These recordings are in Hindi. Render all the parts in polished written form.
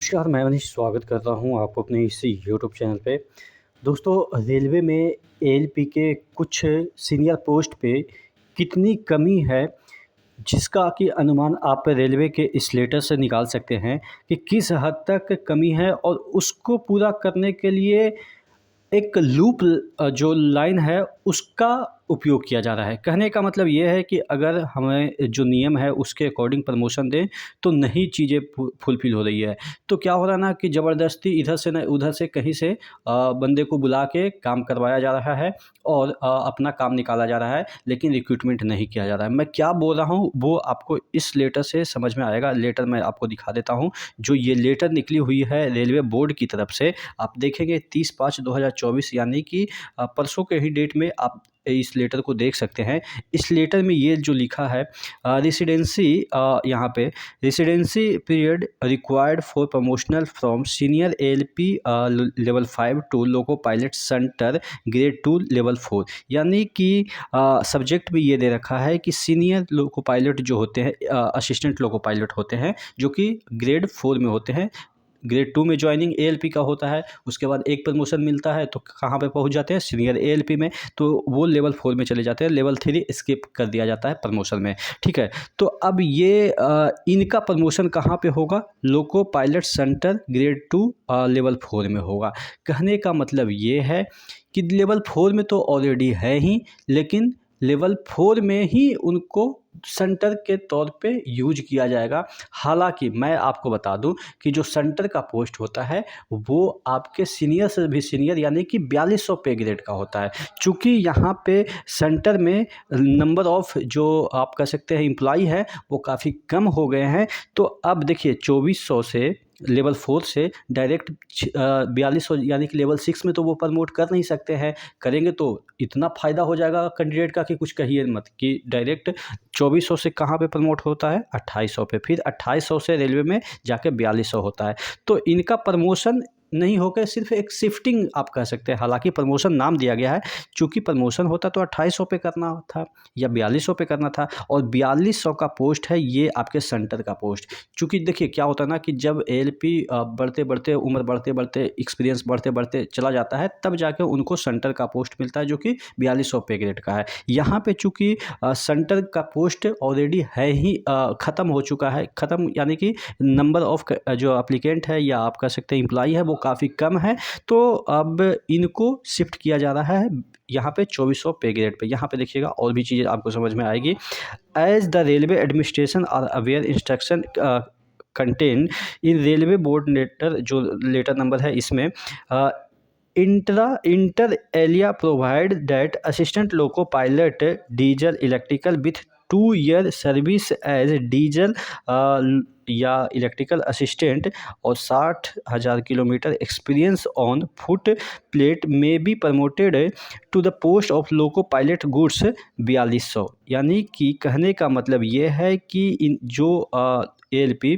नमस्कार, मैं मनीष स्वागत करता हूँ आपको अपने इस यूट्यूब चैनल पे। दोस्तों, रेलवे में एएलपी के कुछ सीनियर पोस्ट पे कितनी कमी है, जिसका कि अनुमान आप रेलवे के इस लेटर से निकाल सकते हैं कि किस हद तक कमी है और उसको पूरा करने के लिए एक लूप जो लाइन है उसका उपयोग किया जा रहा है। कहने का मतलब ये है कि अगर हमें जो नियम है उसके अकॉर्डिंग प्रमोशन दें तो नहीं चीज़ें फुलफ़िल हो रही है। तो क्या हो रहा है ना कि ज़बरदस्ती इधर से न उधर से कहीं से बंदे को बुला के काम करवाया जा रहा है और अपना काम निकाला जा रहा है, लेकिन रिक्रूटमेंट नहीं किया जा रहा है। मैं क्या बोल रहा हूँ वो आपको इस लेटर से समझ में आएगा। लेटर मैं आपको दिखा देता हूँ। जो ये लेटर निकली हुई है रेलवे बोर्ड की तरफ से, आप देखेंगे 30/5/2024 यानी कि परसों के ही डेट में आप इस लेटर को देख सकते हैं। इस लेटर में ये जो लिखा है रेसिडेंसी, यहाँ पे residency period required for promotional from senior ALP level 5 to loco pilot shunter grade 2 level 4, यानी कि सब्जेक्ट में ये दे रखा है कि सीनियर लोको पायलट जो होते हैं, असिस्टेंट लोको पायलट होते हैं जो कि ग्रेड 4 में होते हैं। ग्रेड 2 में ज्वाइनिंग एएलपी का होता है, उसके बाद एक प्रमोशन मिलता है तो कहाँ पे पहुँच जाते हैं, सीनियर एएलपी में, तो वो लेवल 4 में चले जाते हैं। लेवल 3 स्किप कर दिया जाता है प्रमोशन में। ठीक है, तो अब ये इनका प्रमोशन कहाँ पे होगा, लोको पायलट सेंटर ग्रेड 2 लेवल 4 में होगा। कहने का मतलब ये है कि लेवल 4 में तो ऑलरेडी है ही, लेकिन लेवल 4 में ही उनको सेंटर के तौर पे यूज किया जाएगा। हालांकि मैं आपको बता दूं कि जो सेंटर का पोस्ट होता है वो आपके सीनियर से भी सीनियर यानी कि 4200 पे ग्रेड का होता है। चूँकि यहाँ पे सेंटर में नंबर ऑफ़ जो आप कह सकते हैं एम्प्लॉई है वो काफ़ी कम हो गए हैं। तो अब देखिए 2400 से लेवल 4 से डायरेक्ट 4200 यानी कि लेवल 6 में तो वो प्रमोट कर नहीं सकते हैं। करेंगे तो इतना फ़ायदा हो जाएगा कैंडिडेट का कि कुछ कहिए मत, कि डायरेक्ट 2400 से कहाँ पे प्रमोट होता है, 2800 पे, फिर 2800 से रेलवे में जाके 4200 होता है। तो इनका प्रमोशन नहीं होकर सिर्फ एक शिफ्टिंग आप कह सकते हैं। हालांकि प्रमोशन नाम दिया गया है, चूँकि प्रमोशन होता तो 2800 पे करना था या 4200 पे करना था, और 4200 का पोस्ट है ये आपके सेंटर का पोस्ट। चूँकि देखिए क्या होता है ना कि जब एएलपी बढ़ते बढ़ते उम्र बढ़ते बढ़ते एक्सपीरियंस बढ़ते बढ़ते चला जाता है, तब जाके उनको सेंटर का पोस्ट मिलता है जो कि 4200 पे ग्रेड का है। यहाँ पे चूँकि सेंटर का पोस्ट ऑलरेडी है ही, ख़त्म हो चुका है। ख़त्म यानी कि नंबर ऑफ़ जो एप्लीकेंट है या आप कह सकते हैं एम्प्लॉई है वो काफ़ी कम है। तो अब इनको शिफ्ट किया जा रहा है यहाँ पे 2400 पे ग्रेड पे। यहाँ पे देखिएगा और भी चीज़ें आपको समझ में आएगी। As the railway administration are aware instruction contain in railway board letter, जो लेटर नंबर है इसमें inter alia provide that assistant loco pilot diesel electrical with 2 year service as diesel या इलेक्ट्रिकल असिस्टेंट और 60,000 kilometre experience on foot plate में be promoted to the post of loco pilot goods 4200। यानी कि कहने का मतलब ये है कि इन जो एएलपी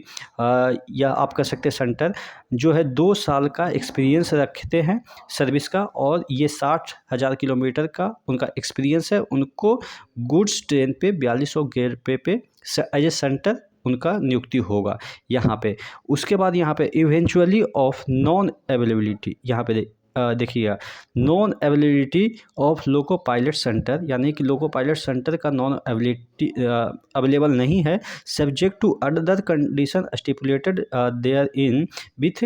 या आप कह सकते हैं सेंटर जो है 2 साल का एक्सपीरियंस रखते हैं सर्विस का, और ये 60,000 किलोमीटर का उनका एक्सपीरियंस है। उनको गुड्स ट्रेन पे 4200 grade pay as a centre उनका नियुक्ति होगा यहाँ पे। उसके बाद यहाँ पे इवेंचुअली ऑफ नॉन अवेलेबिलिटी, यहाँ पे देखिएगा non availability of loco pilot shunter, यानी कि लोको पायलट सेंटर का नॉन अवेलेबिलिटी अवेलेबल नहीं है, subject to other condition stipulated therein with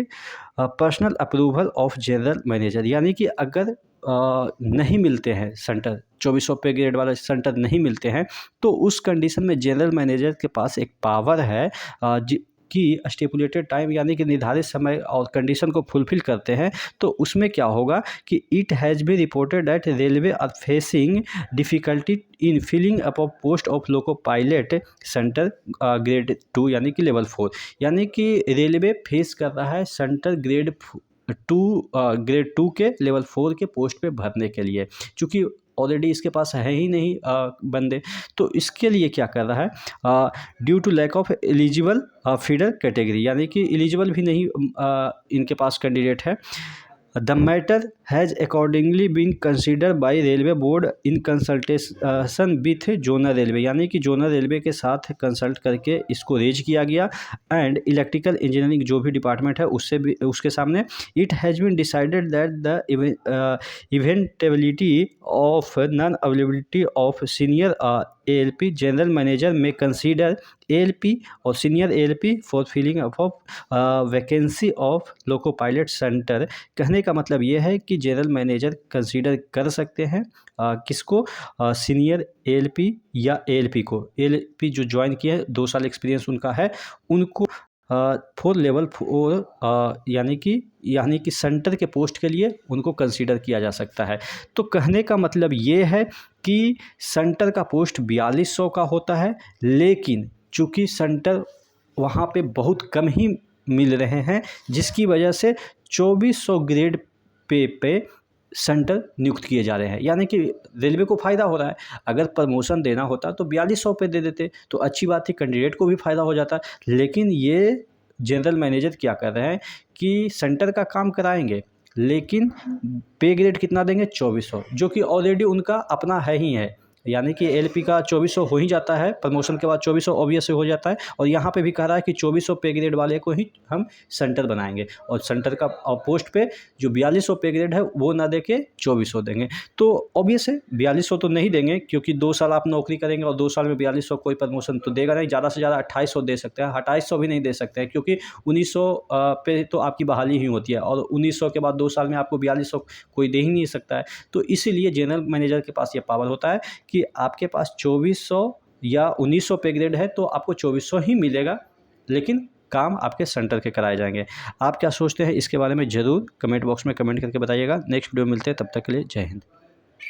personal approval of general manager. यानी कि अगर नहीं मिलते हैं सेंटर, 2400 पे ग्रेड वाला सेंटर नहीं मिलते हैं, तो उस कंडीशन में जनरल मैनेजर के पास एक पावर है कि स्टिपुलेटेड टाइम यानी कि निर्धारित समय और कंडीशन को फुलफिल करते हैं। तो उसमें क्या होगा कि it has be reported that railway are facing difficulty in filling up of post of loco pilot shunter grade 2 यानी कि लेवल 4। यानी कि रेलवे फेस कर रहा है सेंटर ग्रेड 2 के लेवल 4 के पोस्ट पे भरने के लिए, चूँकि ऑलरेडी इसके पास है ही नहीं बंदे। तो इसके लिए क्या कर रहा है, due to lack of eligible feeder category, यानी कि एलिजिबल भी नहीं इनके पास कैंडिडेट है। The matter has accordingly been consider by railway board in consultation with zonal railway, यानी कि जोनल रेलवे के साथ कंसल्ट करके इसको रेज किया गया। एंड इलेक्ट्रिकल इंजीनियरिंग जो भी डिपार्टमेंट है उससे भी उसके सामने it has been decided that the inevitability of non availability of senior ALP general manager में कंसीडर ALP और senior ALP for filling of vacancy of loco pilot centre. कहने का मतलब ये है कि जनरल मैनेजर कंसीडर कर सकते हैं किसको, सीनियर ALP या ALP को। ALP जो ज्वाइन किया है 2 साल एक्सपीरियंस उनका है, उनको फोर लेवल 4 यानी कि सेंटर के पोस्ट के लिए उनको कंसीडर किया जा सकता है। तो कहने का मतलब ये है कि सेंटर का पोस्ट 4200 का होता है, लेकिन चूँकि सेंटर वहाँ पे बहुत कम ही मिल रहे हैं, जिसकी वजह से 2400 ग्रेड पे सेंटर नियुक्त किए जा रहे हैं। यानी कि रेलवे को फ़ायदा हो रहा है। अगर प्रमोशन देना होता तो 4200 पे दे देते तो अच्छी बात थी, कैंडिडेट को भी फ़ायदा हो जाता। लेकिन ये जनरल मैनेजर क्या कर रहे हैं कि सेंटर का काम कराएंगे, लेकिन पे ग्रेड कितना देंगे, 2400, जो कि ऑलरेडी उनका अपना है ही है। यानी कि ALP का 2400 हो ही जाता है, प्रमोशन के बाद 2400 ऑब्वियस हो जाता है। और यहाँ पे भी कह रहा है कि 2400 पे ग्रेड वाले को ही हम सेंटर बनाएंगे, और सेंटर का पोस्ट पे जो 4200 पे ग्रेड है वो ना दे के 2400 देंगे। तो ऑब्वियस है 4200 तो नहीं देंगे, क्योंकि 2 साल आप नौकरी करेंगे और 2 साल में 4200 कोई प्रमोशन तो देगा नहीं। ज़्यादा से ज़्यादा 2800 दे सकते हैं, 2800 भी नहीं दे सकते हैं, क्योंकि 1900 पे तो आपकी बहाली ही होती है, और 1900 के बाद 2 साल में आपको 4200 कोई दे ही नहीं सकता है। तो इसीलिए जनरल मैनेजर के पास ये पावर होता है कि आपके पास 2400 या 1900 पे ग्रेड है तो आपको 2400 ही मिलेगा, लेकिन काम आपके सेंटर के कराए जाएंगे। आप क्या सोचते हैं इसके बारे में ज़रूर कमेंट बॉक्स में कमेंट करके बताइएगा। नेक्स्ट वीडियो मिलते हैं, तब तक के लिए जय हिंद।